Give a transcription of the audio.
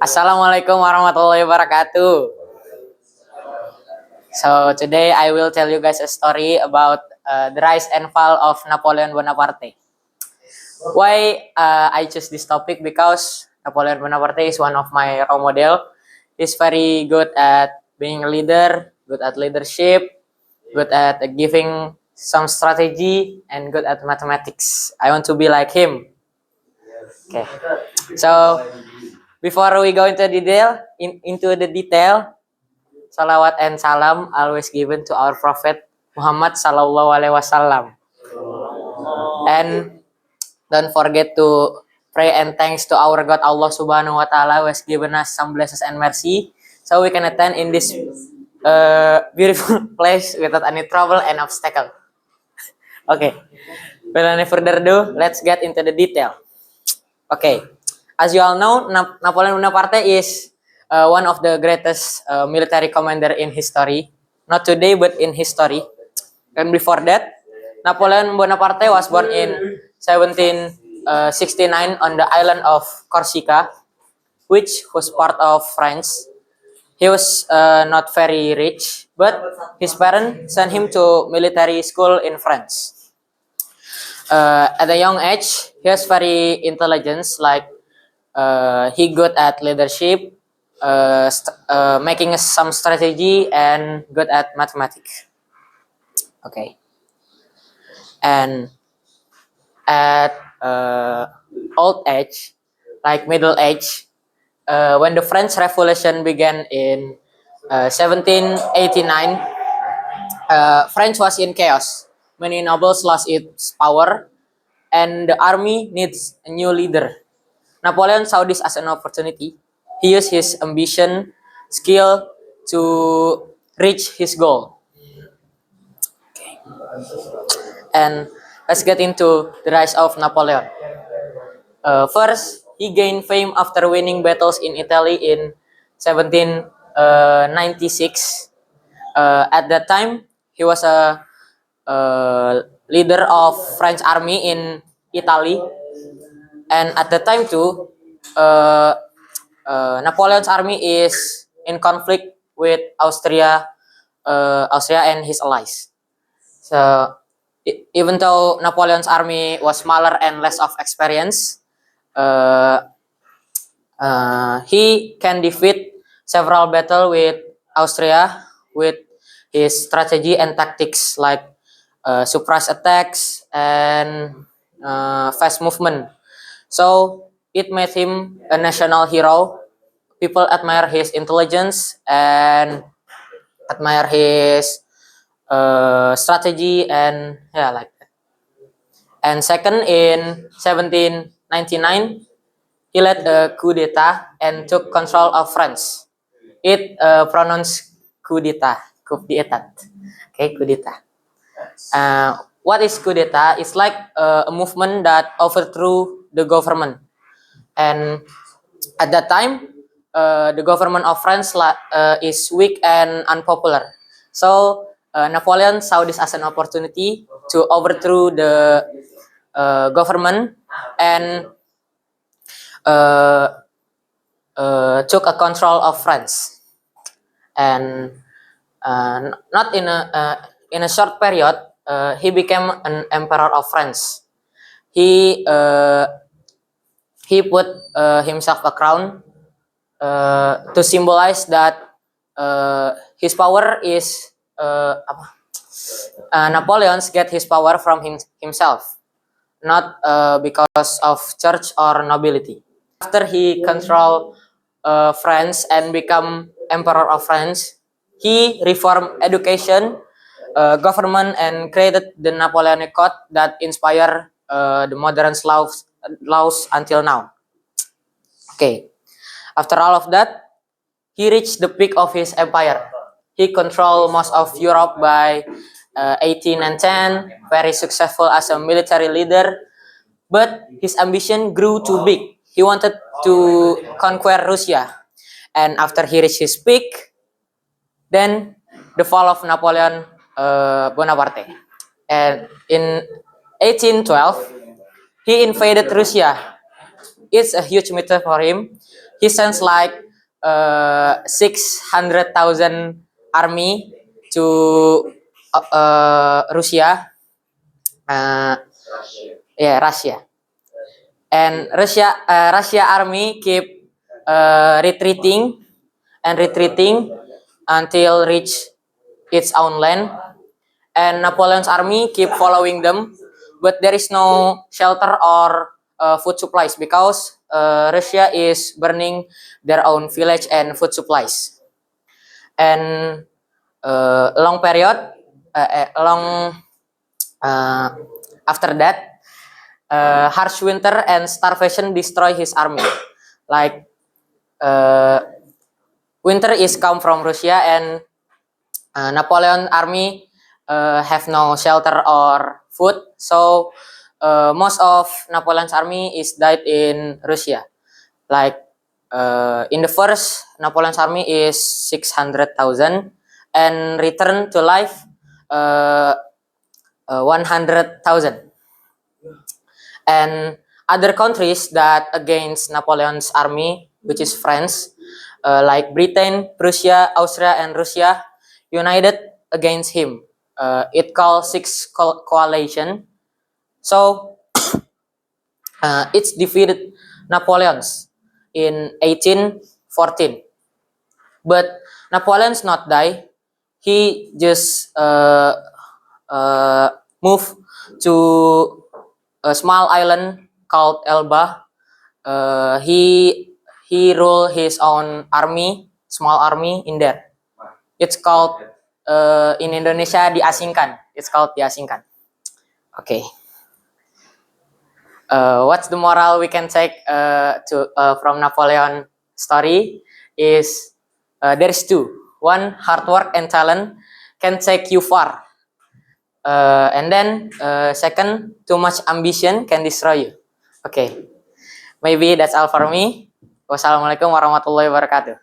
Assalamualaikum warahmatullahi wabarakatuh. So today I will tell you guys a story about the rise and fall of Napoleon Bonaparte. Why I choose this topic? Because Napoleon Bonaparte is one of my role model. He's very good at being a leader, good at leadership, good at giving some strategy, and good at mathematics. I want to be like him. Okay. So before we go into the detail, salawat and salam always given to our Prophet Muhammad Sallallahu Alaihi Wasallam. And don't forget to pray and thanks to our God Allah Subhanahu Wa Taala who has given us some blessings and mercy, so we can attend in this beautiful place without any trouble and obstacle. Okay, without any further ado, let's get into the detail. Okay, as you all know, Napoleon Bonaparte is one of the greatest military commander in history. Not today, but in history. And before that, Napoleon Bonaparte was born in 1769 on the island of Corsica, which was part of France. He was not very rich, but his parents sent him to military school in France. At a young age, he was very intelligent, like he good at leadership, making some strategy, and good at mathematics. Okay, and at old age, like middle age, when the French Revolution began in 1789, France was in chaos. Many nobles lost its power, and the army needs a new leader. Napoleon saw this as an opportunity. He used his ambition, skill to reach his goal. Okay. And let's get into the rise of Napoleon. First, he gained fame after winning battles in Italy in 1796. At that time, he was a leader of French army in Italy, and at the time too, Napoleon's army is in conflict with Austria and his allies. So even though Napoleon's army was smaller and less of experience, he can defeat several battles with Austria with his strategy and tactics like surprise attacks and fast movement. So it made him a national hero. People admire his intelligence and admire his strategy, and yeah, like that. And second, in 1799, he led the coup d'etat and took control of France. It pronounced coup d'etat, coup d'etat. Okay, coup d'etat. What is coup d'etat? It's like a movement that overthrew the government. And at that time, the government of France is weak and unpopular. So Napoleon saw this as an opportunity to overthrow the government and took a control of France. And not in a short period, he became an emperor of France. He put himself a crown to symbolize that his power is Napoleon's get his power from himself, not because of church or nobility. After he controlled France and become emperor of France, he reformed education, government, and created the Napoleonic Code that inspire the modern laws until now. Okay, after all of that, he reached the peak of his empire. He controlled most of Europe by 1810, very successful as a military leader, but his ambition grew too big. He wanted to conquer Russia, and after he reached his peak, then the fall of Napoleon Bonaparte. And in 1812, he invaded Russia. It's a huge matter for him. he sends like 600,000 army to Russia. Russia. And Russia army keep retreating until reach its own land, and Napoleon's army keep following them, but there is no shelter or food supplies because Russia is burning their own village and food supplies. And long period, long after that, harsh winter and starvation destroy his army. Like winter is come from Russia, and Napoleon army have no shelter or food, so most of Napoleon's army is died in Russia. Like in the first, Napoleon's army is 600,000 and return to life 100,000. And other countries that against Napoleon's army, which is France, like Britain, Prussia, Austria, and Russia, united against him. It called Six Coalition. So it's defeated Napoleon's in 1814. But Napoleon's not die. He just moved to a small island called Elba. He ruled his own army, small army in there. It's called in Indonesia diasingkan. It's called diasingkan. Okay. What's the moral we can take from Napoleon story is there is two. One, hard work and talent can take you far. And then second, too much ambition can destroy you. Okay, maybe that's all for me. Wassalamualaikum warahmatullahi wabarakatuh.